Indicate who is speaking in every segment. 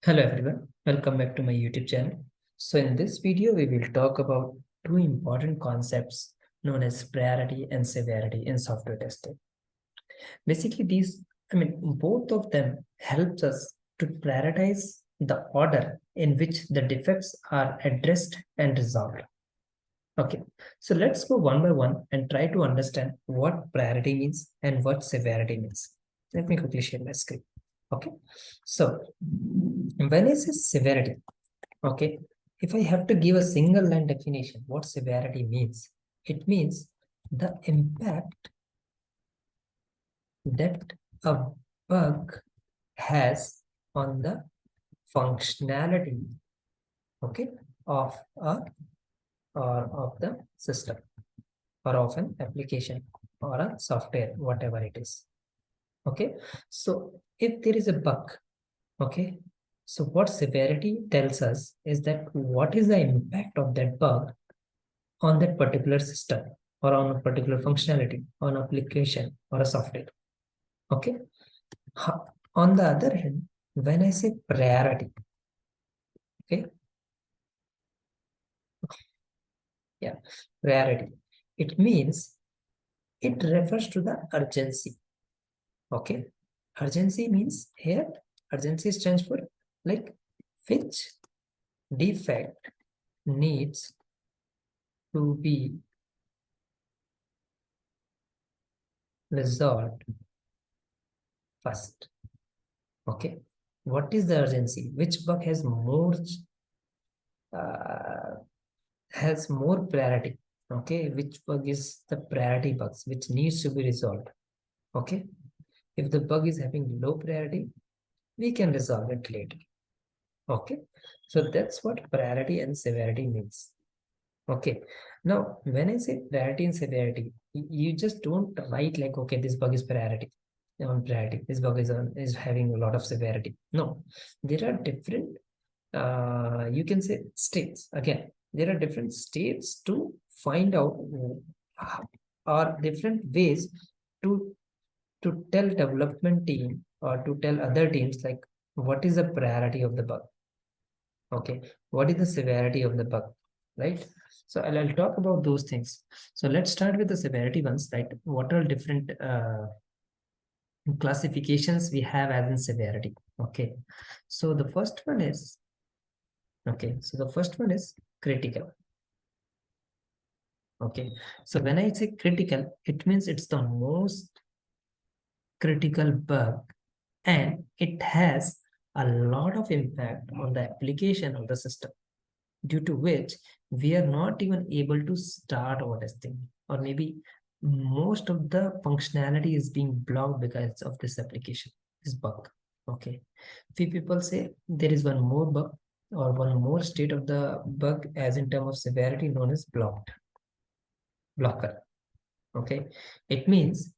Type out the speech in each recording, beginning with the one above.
Speaker 1: Hello everyone, welcome back to my YouTube channel. So in this video, we will talk about two important concepts known as priority and severity in software testing. Basically, both of them helps us to prioritize the order in which the defects are addressed and resolved. Okay, so let's go one by one and try to understand what priority means and what severity means. Let me quickly share my screen. Okay, so when I say severity, okay, if I have to give a single line definition, what severity means? It means the impact that a bug has on the functionality, okay, of a or of the system or of an application or a software, whatever it is. Okay, so if there is a bug, okay, so what severity tells us is that what is the impact of that bug on that particular system or on a particular functionality, on application or a software. Okay. On the other hand, when I say priority, okay, yeah, priority, it means it refers to the urgency. Okay, urgency means here, urgency stands for like which defect needs to be resolved first. Okay, what is the urgency? Which bug uh, has more priority? Okay, which bug is the priority bugs which needs to be resolved? Okay, if the bug is having low priority, we can resolve it later. Okay, so that's what priority and severity means. Okay, now when I say priority and severity, you just don't write like, okay, this bug is priority on priority, this bug is having a lot of severity. No, there are different you can say states. Again, there are different states to find out or different ways to tell development team or to tell other teams like what is the priority of the bug. Okay, what is the severity of the bug, right? So I'll talk about those things. So let's start with the severity ones, right? What are different classifications we have as in severity? Okay, so the first one is critical. Okay, so when I say critical, it means it's the most critical bug and it has a lot of impact on the application of the system, due to which we are not even able to start our testing, or maybe most of the functionality is being blocked because of this application, this bug. Okay, few people say there is one more bug or one more state of the bug as in terms of severity known as blocker. Okay, it means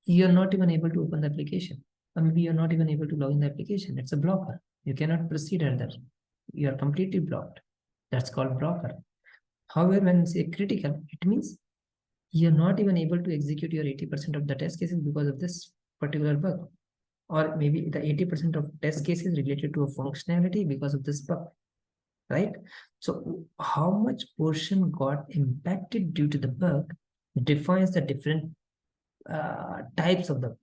Speaker 1: you're not even able to open the application, or maybe you're not even able to log in the application. It's a blocker. You cannot proceed at that. You are completely blocked. That's called blocker. However, when say critical, it means you're not even able to execute your 80% of the test cases because of this particular bug, or maybe the 80% of test cases related to a functionality because of this bug, right? So how much portion got impacted due to the bug defines the different types of the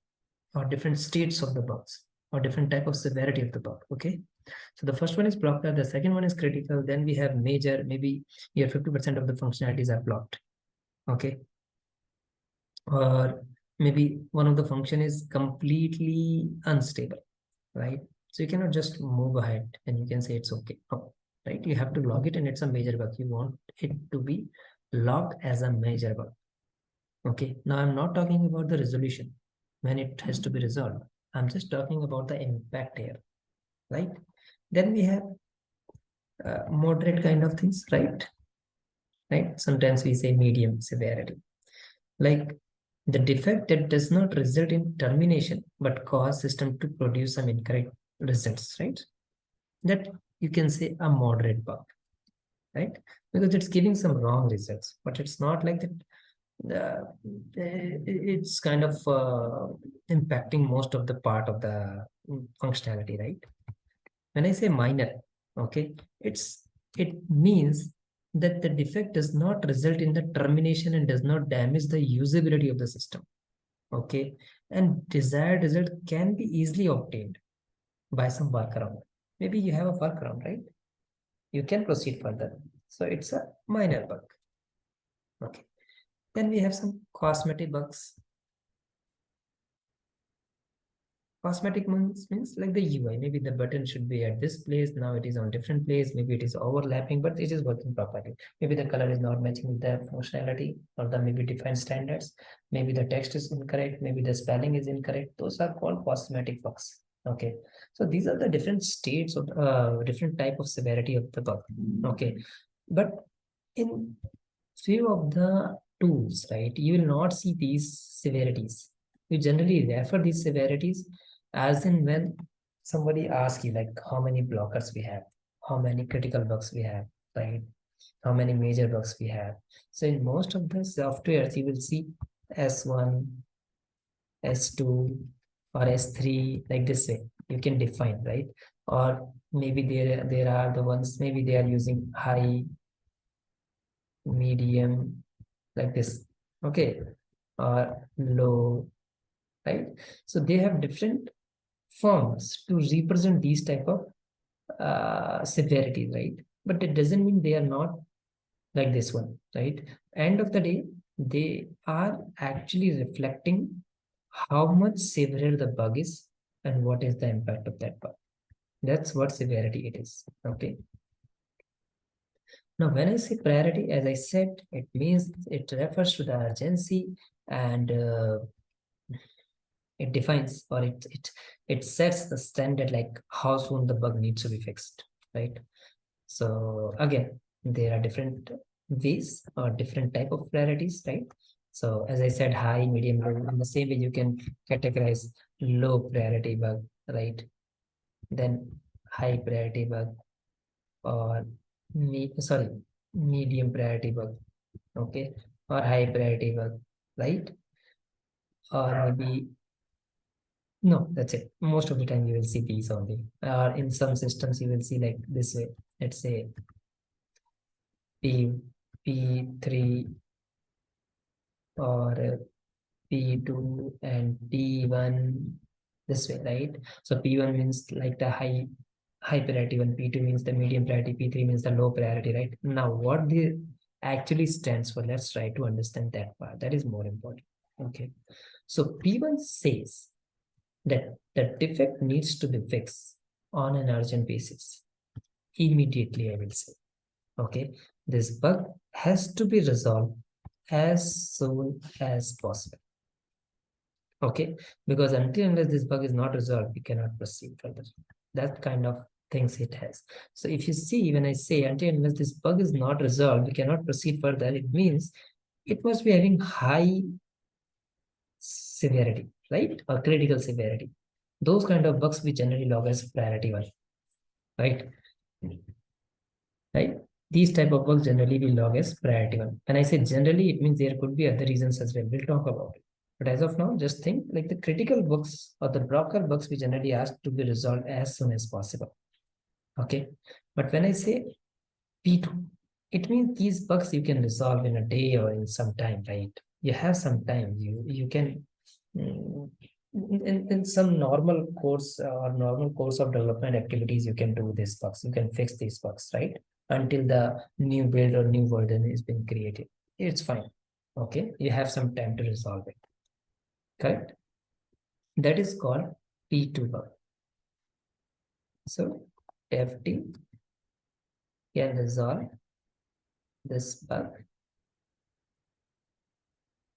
Speaker 1: or different states of the bugs or different type of severity of the bug. Okay, so the first one is blocker, the second one is critical, then we have major, maybe your 50% of the functionalities are blocked. Okay, or maybe one of the function is completely unstable, right? So you cannot just move ahead and you can say it's okay. No, right? You have to log it and it's a major bug. You want it to be logged as a major bug. Okay, now I'm not talking about the resolution when it has to be resolved. I'm just talking about the impact here, right? Then we have moderate kind of things, right? Right? Sometimes we say medium severity, like the defect that does not result in termination but cause system to produce some incorrect results, right? That you can say a moderate bug, right? Because it's giving some wrong results, but it's not like that. It's kind of impacting most of the part of the functionality, right? When I say minor, okay, it means that the defect does not result in the termination and does not damage the usability of the system. Okay, and desired result can be easily obtained by some workaround. Maybe you have a workaround, right? You can proceed further. So it's a minor bug. Okay. Then we have some cosmetic bugs. Cosmetic means like the UI. Maybe the button should be at this place. Now it is on different place. Maybe it is overlapping, but it is working properly. Maybe the color is not matching with the functionality or the maybe defined standards. Maybe the text is incorrect. Maybe the spelling is incorrect. Those are called cosmetic bugs. Okay. So these are the different states of different type of severity of the bug. Okay. But in few of the tools, right, you will not see these severities. You generally refer these severities as in when somebody asks you like how many blockers we have, how many critical bugs we have, right? How many major bugs we have. So in most of the softwares, you will see S1, S2, or S3 like this way. You can define, right? Or maybe there are the ones, maybe they are using high, medium, like this, okay, or low, right? So they have different forms to represent these type of severity, right? But it doesn't mean they are not like this one, right? End of the day, they are actually reflecting how much severe the bug is and what is the impact of that bug. That's what severity it is, okay? Now, when I say priority, as I said, it means it refers to the urgency and it defines or it sets the standard like how soon the bug needs to be fixed, right? So again, there are different ways or different type of priorities, right? So as I said, high, medium, low. In the same way, you can categorize low priority bug, right? Then high priority bug or medium priority bug, okay, or high priority bug, right? Or maybe no, that's it. Most of the time you will see these only. Or in some systems you will see like this way. Let's say P3 or P2 and P1 this way, right? So P1 means like the high priority one, P2 means the medium priority, P3 means the low priority, right? Now what the actually stands for, let's try to understand that part. That is more important. Okay. So P1 says that the defect needs to be fixed on an urgent basis. Immediately, I will say. Okay, this bug has to be resolved as soon as possible. Okay, because until unless this bug is not resolved, we cannot proceed further. That kind of things it has. So if you see, when I say until unless this bug is not resolved, we cannot proceed further, it means it must be having high severity, right? Or critical severity. Those kind of bugs we generally log as priority one, right? Right? These type of bugs generally we log as priority one. When I say generally, it means there could be other reasons as well. We'll talk about it. But as of now, just think like the critical bugs or the blocker bugs we generally ask to be resolved as soon as possible. Okay. But when I say P2, it means these bugs you can resolve in a day or in some time, right? You have some time. You can mm, in some normal course or normal course of development activities, you can do these bugs. You can fix these bugs, right? Until the new build or new version is being created. It's fine. Okay. You have some time to resolve it. Correct? That is called P2 bug. So FT can resolve this bug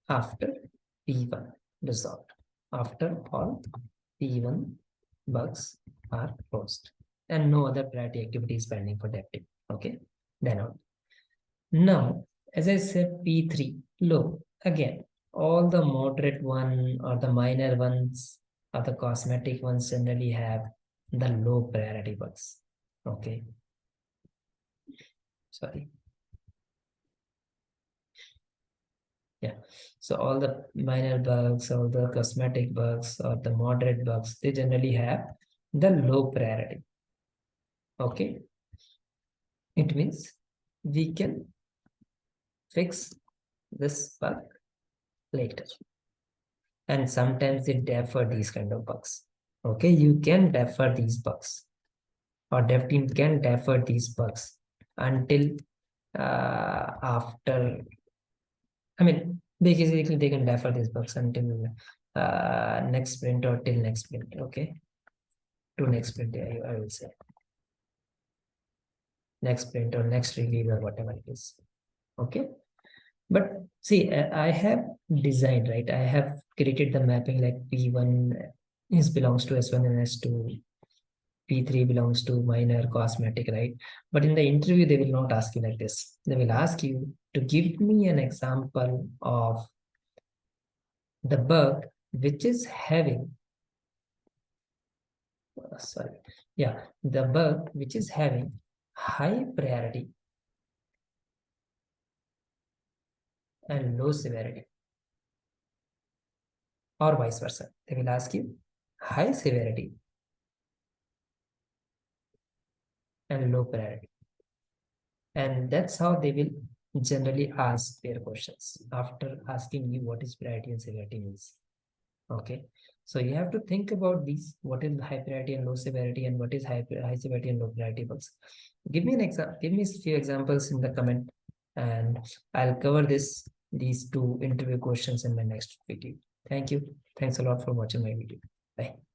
Speaker 1: after P1 resolved. After all P1 bugs are closed and no other priority activity is pending for that team. Okay, then on. Now, as I said, P3 low. Again, all the moderate one or the minor ones or the cosmetic ones generally have the low priority bugs. Okay, sorry. Yeah. So all the minor bugs or the cosmetic bugs or the moderate bugs, they generally have the low priority. Okay, it means we can fix this bug later. And sometimes they defer these kind of bugs. Okay, you can defer these bugs, or dev team can defer these bugs until after, I mean, basically they can defer these bugs until next sprint or till next sprint. Okay, to next sprint, I will say next sprint or next release or whatever it is. Okay, but see, I have designed, right? I have created the mapping like P1 is belongs to S1 and S2. P3 belongs to minor cosmetic, right? But in the interview, they will not ask you like this. They will ask you to give me an example of the bug which is having, sorry, yeah, the bug which is having high priority and low severity, or vice versa. They will ask you high severity and low priority. And that's how they will generally ask their questions after asking you what is priority and severity means. Okay, so you have to think about these: what is high priority and low severity, and what is high severity and low priority bugs. Give me an example, give me a few examples in the comment, and I'll cover these two interview questions in my next video. Thank you. Thanks a lot for watching my video. Bye.